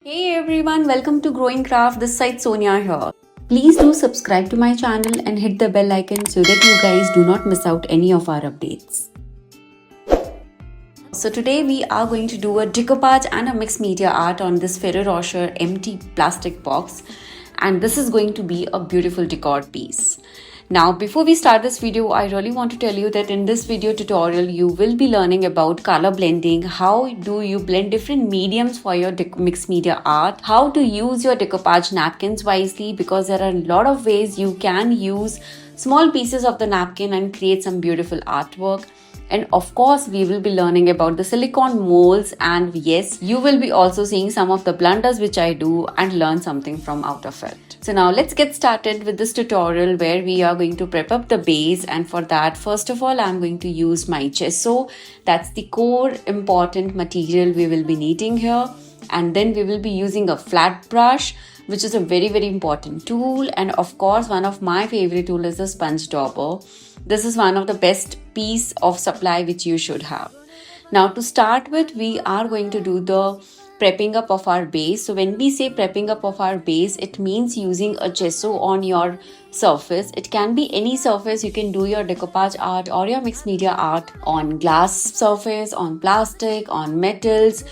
Hey everyone, welcome to Growing Craft. This side Sonia here. Please do subscribe to my channel and hit the bell icon so that you guys do not miss out any of our updates. So today we are going to do a decoupage and a mixed media art on this Ferro Rocher empty plastic box, and this is going to be a beautiful decor piece. Now before we start this video, I really want to tell you that in this video tutorial you will be learning about color blending, how do you blend different mediums for your mixed media art, how to use your decoupage napkins wisely, because there are a lot of ways you can use small pieces of the napkin and create some beautiful artwork. And of course, we will be learning about the silicone molds, and yes, you will be also seeing some of the blunders which I do and learn something from out of it. So now let's get started with this tutorial where we are going to prep up the base, and for that, first of all, I'm going to use my gesso. That's the core important material we will be needing here. And then we will be using a flat brush, which is a very important tool. And of course, one of my favorite tools is the sponge dauber. This is one of the best piece of supply which you should have. Now to start with, we are going to do the prepping up of our base. So when we say prepping up of our base, it means using a gesso on your surface. It can be any surface. You can do your decoupage art or your mixed media art on glass surface, on plastic, on metals,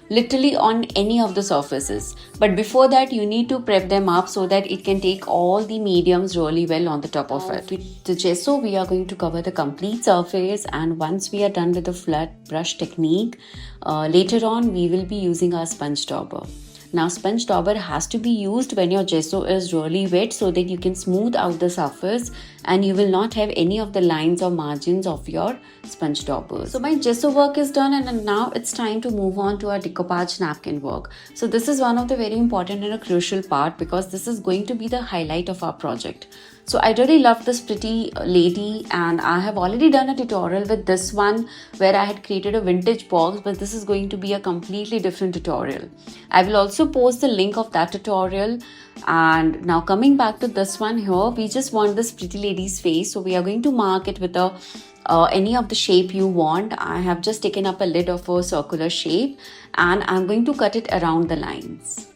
literally on any of the surfaces. But before that, you need to prep them up so that it can take all the mediums really well on the top of it. With the gesso, we are going to cover the complete surface, and once we are done with the flat brush technique, later on we will be using our sponge dauber. Now sponge dauber has to be used when your gesso is really wet so that you can smooth out the surface and you will not have any of the lines or margins of your sponge daubers. So my gesso work is done, and now it's time to move on to our decoupage napkin work. So this is one of the very important and a crucial part because this is going to be the highlight of our project. So I really love this pretty lady, and I have already done a tutorial with this one where I had created a vintage box, but this is going to be a completely different tutorial. I will also post the link of that tutorial. And now coming back to this one here, we just want this pretty lady's face. So we are going to mark it with any of the shape you want. I have just taken up a lid of a circular shape, and I'm going to cut it around the lines.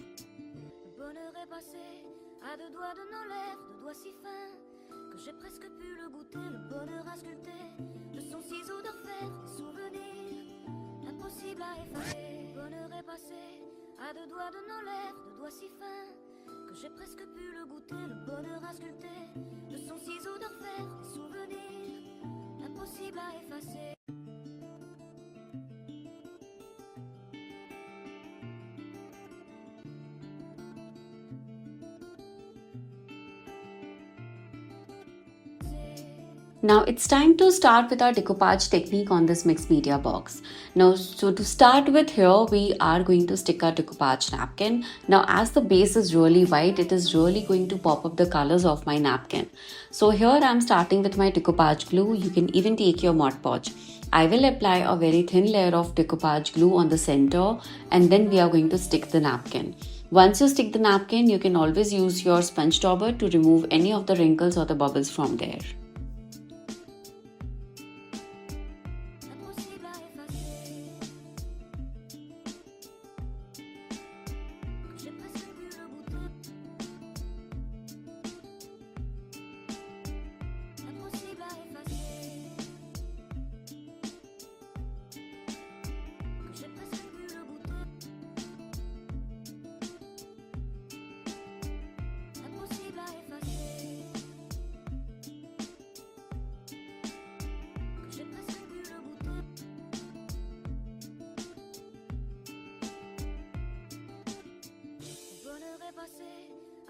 À deux doigts de nos lèvres, de doigts si fins que j'ai presque pu le goûter, le bonheur à sculpter, de son ciseau d'orfèvre, des souvenirs impossibles à effacer. Now it's time to start with our decoupage technique on this mixed media box. Now, so to start with here, we are going to stick our decoupage napkin. Now as the base is really white, it is really going to pop up the colors of my napkin. So here I'm starting with my decoupage glue. You can even take your MODPODGE. I will apply a very thin layer of decoupage glue on the center, and then we are going to stick the napkin. Once you stick the napkin, you can always use your sponge dauber to remove any of the wrinkles or the bubbles from there.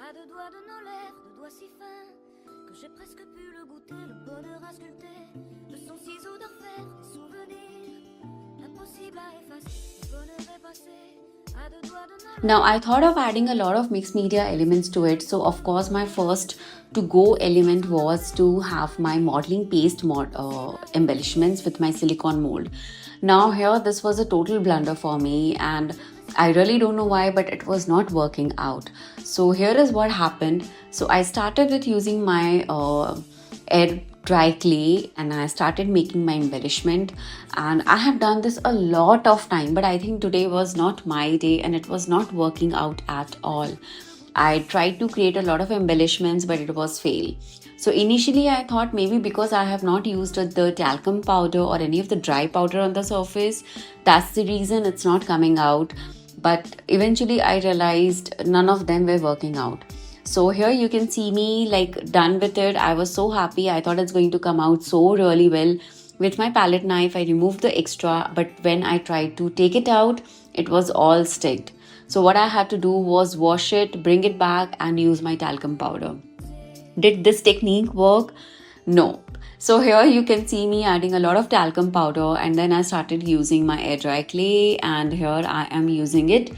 À deux doigts de nos lèvres, de doigts si fins que j'ai presque pu le goûter, le bonheur à sculpter, de son ciseau d'orfèvre, des souvenirs impossibles à effacer. Le bonheur est passé. Now I thought of adding a lot of mixed media elements to it. So of course my first to go element was to have my modeling paste embellishments with my silicone mold. Now here this was a total blunder for me, and I really don't know why, but it was not working out. So here is what happened. So I started with using my air dry clay and I started making my embellishment. And I have done this a lot of time, but I think today was not my day and it was not working out at all. I tried to create a lot of embellishments, but it was fail. So initially I thought maybe because I have not used the talcum powder or any of the dry powder on the surface, that's the reason it's not coming out. But eventually I realized none of them were working out. So here you can see me like done with it. I was so happy. I thought it's going to come out so really well. With my palette knife, I removed the extra, but when I tried to take it out, it was all sticked. So what I had to do was wash it, bring it back and use my talcum powder. Did this technique work? No. So here you can see me adding a lot of talcum powder and then I started using my air dry clay, and here I am using it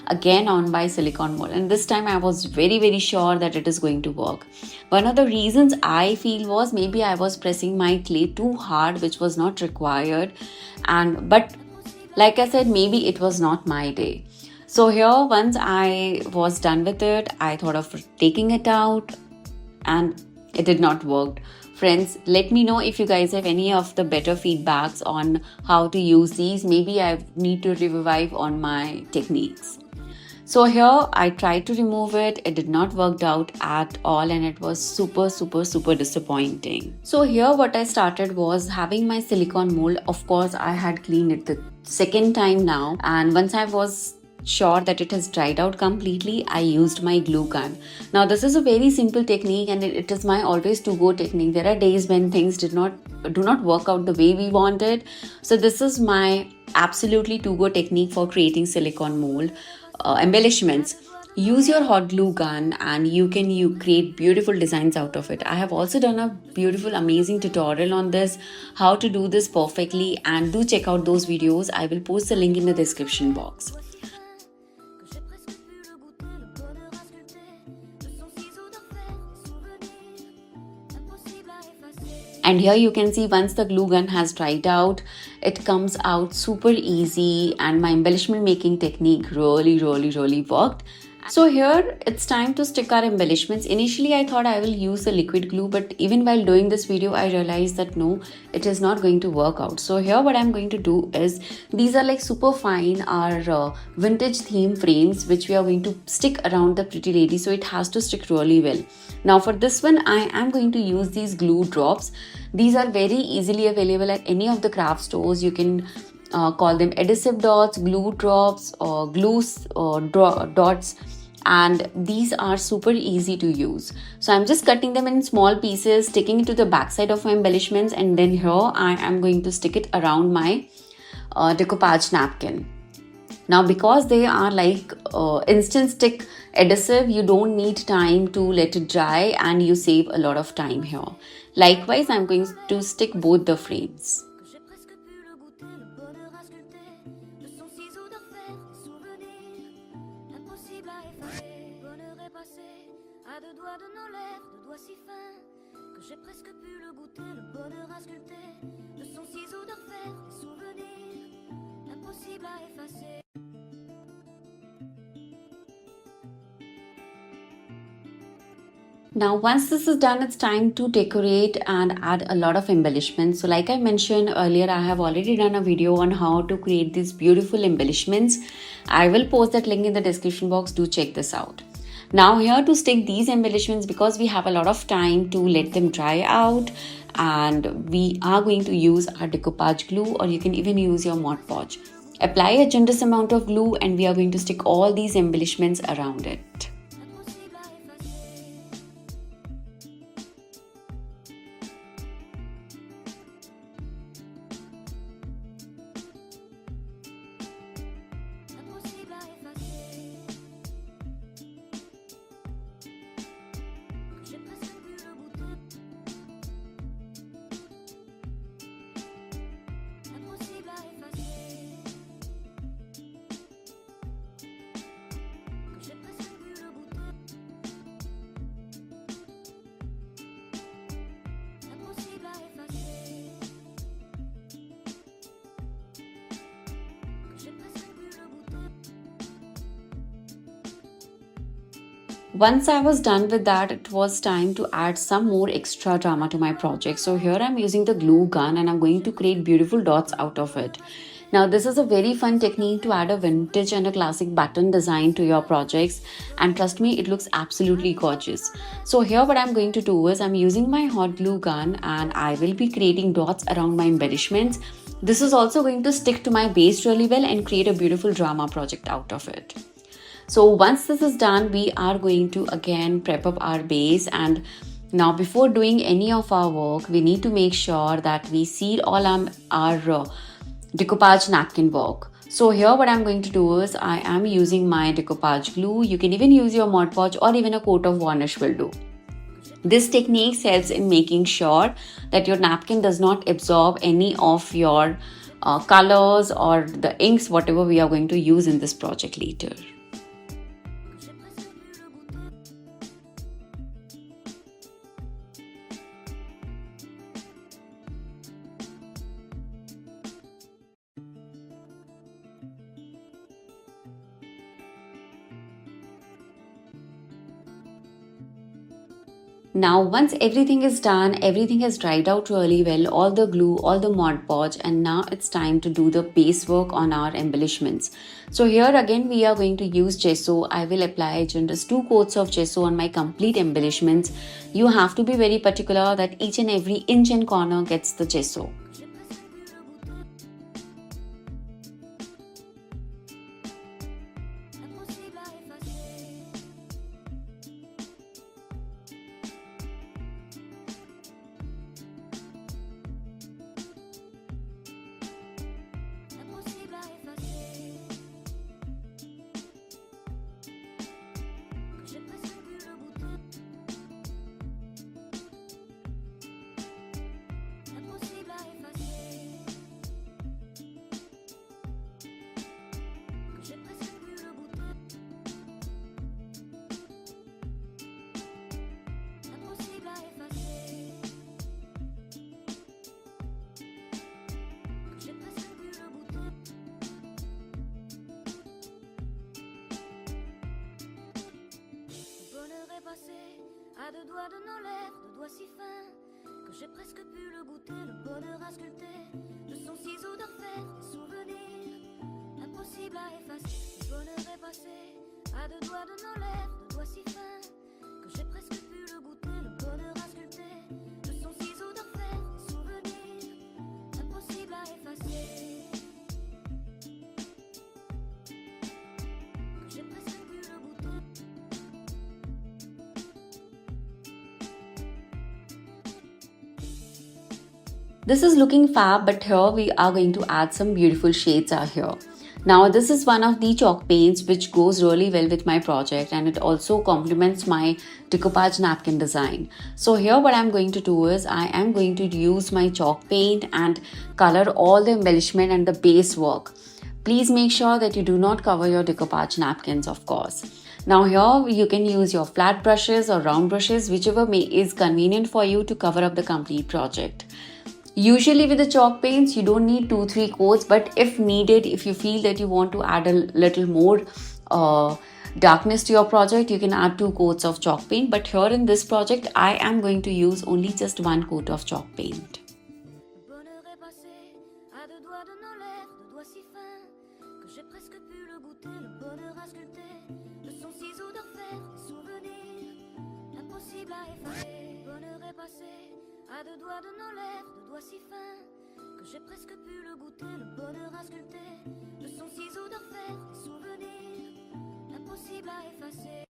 again on my silicone mold, and this time I was very sure that it is going to work. One of the reasons I feel was maybe I was pressing my clay too hard, which was not required, but like I said, maybe it was not my day. So here once I was done with it, I thought of taking it out and it did not work. Friends, let me know if you guys have any of the better feedbacks on how to use these. Maybe I need to revive on my techniques. So here I tried to remove it. It did not work out at all and it was super disappointing. So here what I started was having my silicone mold. Of course, I had cleaned it the second time now, and once I was sure that it has dried out completely, I used my glue gun. Now this is a very simple technique and it is my always to go technique. There are days when things do not work out the way we wanted. So this is my absolutely to go technique for creating silicone mold embellishments. Use your hot glue gun and you create beautiful designs out of it. I have also done a beautiful amazing tutorial on this, how to do this perfectly, and do check out those videos. I will post the link in the description box. And here you can see once the glue gun has dried out, it comes out super easy, and my embellishment making technique really worked. So here it's time to stick our embellishments. Initially I thought I will use the liquid glue, but even while doing this video I realized that no, it is not going to work out. So here what I'm going to do is, these are like super fine, our vintage theme frames which we are going to stick around the pretty lady, so it has to stick really well. Now for this one I am going to use these glue drops. These are very easily available at any of the craft stores. You can call them adhesive dots, glue drops, or glue dots, and these are super easy to use. So I'm just cutting them in small pieces, sticking it to the back side of my embellishments, and then here I am going to stick it around my decoupage napkin. Now because they are like instant stick adhesive, you don't need time to let it dry and you save a lot of time here. Likewise, I'm going to stick both the frames. Now once this is done, it's time to decorate and add a lot of embellishments. So like I mentioned earlier, I have already done a video on how to create these beautiful embellishments. I will post that link in the description box. Do check this out. Now here to stick these embellishments, because we have a lot of time to let them dry out, and we are going to use our decoupage glue, or you can even use your Mod Podge. Apply a generous amount of glue and we are going to stick all these embellishments around it. Once I was done with that, it was time to add some more extra drama to my project. So here I'm using the glue gun and I'm going to create beautiful dots out of it. Now this is a very fun technique to add a vintage and a classic button design to your projects, and trust me, it looks absolutely gorgeous. So here what I'm going to do is I'm using my hot glue gun and I will be creating dots around my embellishments. This is also going to stick to my base really well and create a beautiful drama project out of it. So once this is done, we are going to again prep up our base, and now before doing any of our work, we need to make sure that we seal all our decoupage napkin work. So here what I'm going to do is I am using my decoupage glue. You can even use your Mod Podge or even a coat of varnish will do. This technique helps in making sure that your napkin does not absorb any of your colors or the inks, whatever we are going to use in this project later. Now once everything is done, everything has dried out really well, all the glue, all the Mod Podge, and now it's time to do the base work on our embellishments. So here again we are going to use gesso. I will apply just 2 coats of gesso on my complete embellishments. You have to be very particular that each and every inch and corner gets the gesso. À 2 doigts de nos lèvres, 2 doigts si fins que j'ai presque pu le goûter, le bonheur à sculpter de son ciseau d'orfèvre, des souvenirs impossibles à effacer. Le bonheur est passé à 2 doigts de nos lèvres, 2 doigts si fins que j'ai presque pu le goûter, le bonheur à sculpter de son ciseau d'orfèvre, des souvenirs impossibles à effacer. Que j'ai presque pu le goûter. This is looking fab, but here we are going to add some beautiful shades out here. Now this is one of the chalk paints which goes really well with my project, and it also complements my decoupage napkin design. So here what I'm going to do is I am going to use my chalk paint and color all the embellishment and the base work. Please make sure that you do not cover your decoupage napkins, of course. Now here you can use your flat brushes or round brushes, whichever is convenient for you to cover up the complete project. Usually with the chalk paints, you don't need 2-3 coats, but if needed, if you feel that you want to add a little more darkness to your project, you can add 2 coats of chalk paint. But here in this project, I am going to use only just 1 coat of chalk paint. À 2 doigts de nos lèvres, 2 doigts si fins que j'ai presque pu le goûter, le bonheur à sculpter de son ciseau d'orfèvre, des souvenirs impossibles à effacer.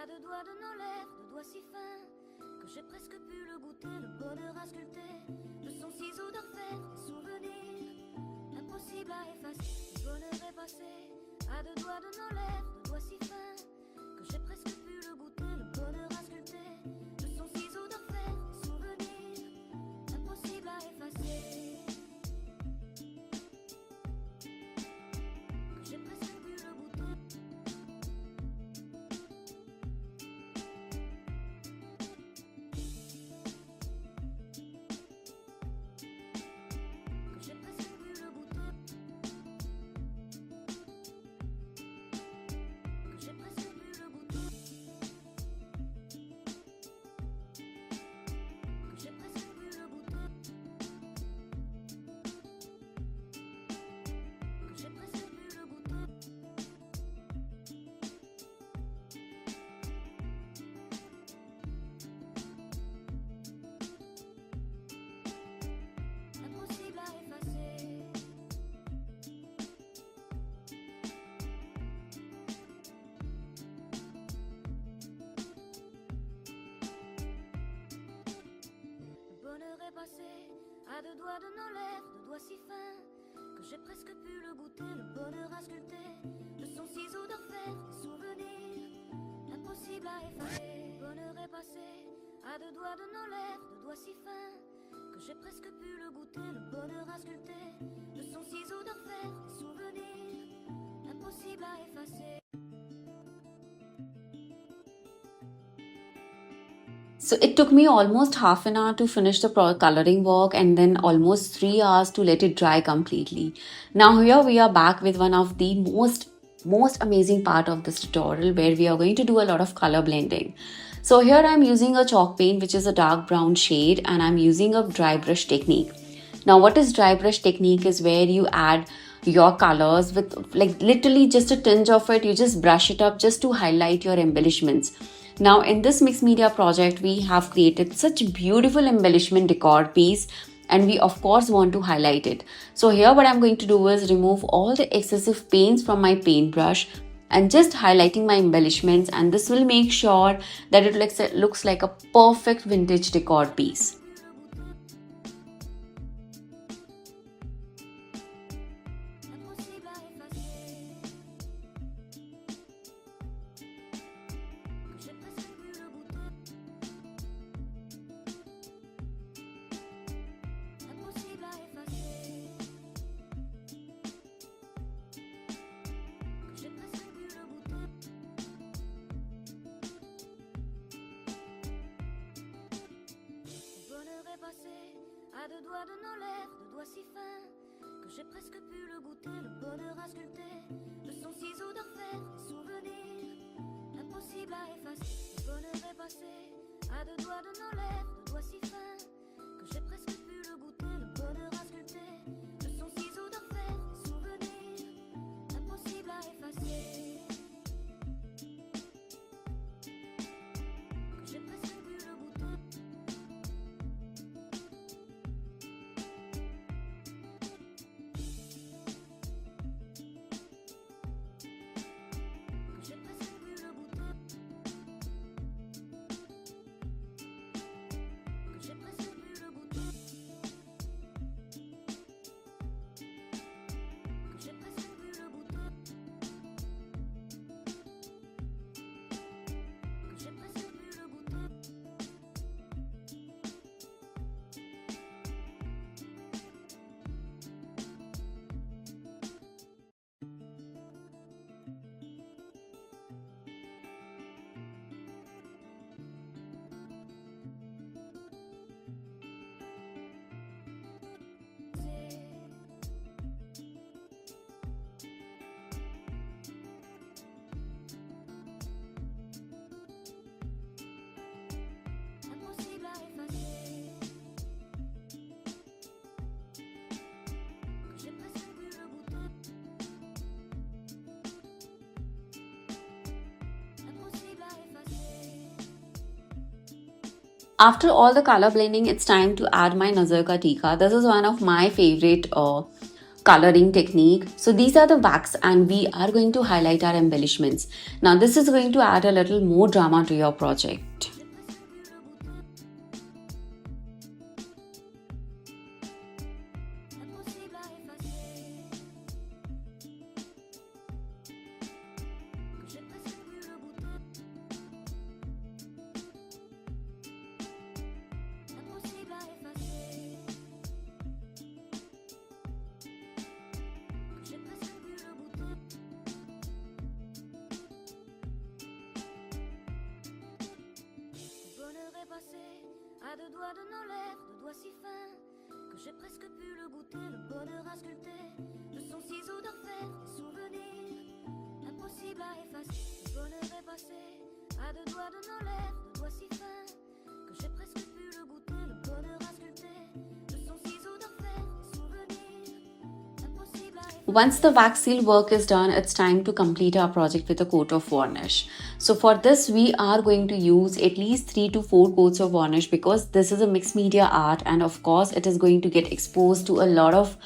à deux doigts de nos lèvres, deux doigts si fins que j'ai presque pu le goûter, le bonheur à sculpter, de son ciseau d'orfèvre, des souvenirs impossibles à effacer. Le bonheur est passé à deux doigts de nos lèvres, deux doigts si fins que j'ai presque pu le goûter, le bonheur à sculpter, de son ciseau d'orfèvre, des souvenirs impossibles à effacer. Que j'ai presque pu le goûter. Que j'ai presque pu le goûter. Que j'ai presque pu le goûter. Que j'ai presque pu le goûter. Que j'ai presque pu le goûter. Impossible à effacer. Le bonheur est passé à deux doigts de nos lèvres, deux doigts si fins que j'ai presque pu le goûter, le bonheur à sculpter, de son ciseau d'orfèvre, des souvenirs impossible à effacer. Le bonheur est passé à deux doigts de nos lèvres, deux doigts si fins que j'ai presque pu le goûter, le bonheur à sculpter, de son ciseau d'orfèvre, des souvenirs impossible à effacer. So it took me almost half an hour to finish the coloring work and then almost 3 hours to let it dry completely. Now here we are back with one of the most amazing part of this tutorial where we are going to do a lot of color blending. So here I'm using a chalk paint which is a dark brown shade and I'm using a dry brush technique. Now what is dry brush technique is where you add your colors with like literally just a tinge of it, you just brush it up just to highlight your embellishments. Now in this mixed media project we have created such beautiful embellishment decor piece and we of course want to highlight it. So here what I'm going to do is remove all the excessive paints from my paintbrush and just highlighting my embellishments, and this will make sure that it looks like a perfect vintage decor piece. Impossible à effacer. Que j'ai presque pu le goûter. Impossible à effacer. Que j'ai presque pu le goûter. Le bonheur est passé à deux doigts de nos lèvres, deux doigts si fins que j'ai presque pu le goûter, le bonheur à sculpter, de son ciseau d'orfèvre, des souvenirs impossible à effacer. Le bonheur est passé à deux doigts de nos lèvres, deux doigts si fins que j'ai presque pu le goûter, le bonheur à sculpter, de son ciseau d'orfèvre, des souvenirs impossible à effacer. Que j'ai presque pu le goûter. Que j'ai presque pu le goûter. Que j'ai presque pu le goûter. Que j'ai presque pu le goûter. Que j'ai presque pu le goûter. Impossible à effacer. Que j'ai presque pu le goûter. Impossible à effacer. After all the color blending, it's time to add my nazar ka tikka. This is one of my favorite coloring technique. So these are the wax and we are going to highlight our embellishments. Now this is going to add a little more drama to your project. À deux doigts de nos lèvres, deux doigts si fins que j'ai presque pu le goûter, le bonheur à sculpter, de son ciseau d'enfer, des souvenirs impossibles à effacer. Le bonheur est passé à deux doigts de nos lèvres, deux doigts si fins que j'ai presque pu le goûter, le bonheur à sculpter, de son ciseau d'enfer, des souvenirs impossibles à effacer. Once the wax seal work is done, it's time to complete our project with a coat of varnish. So for this, we are going to use at least 3 to 4 coats of varnish because this is a mixed media art and of course it is going to get exposed to a lot of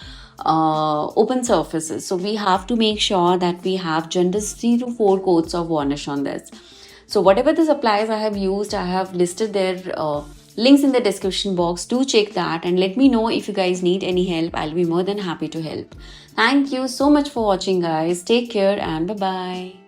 open surfaces. So we have to make sure that we have generous 3 to 4 coats of varnish on this. So whatever the supplies I have used, I have listed their links in the description box. Do check that and let me know if you guys need any help. I'll be more than happy to help. Thank you so much for watching, guys. Take care and bye-bye.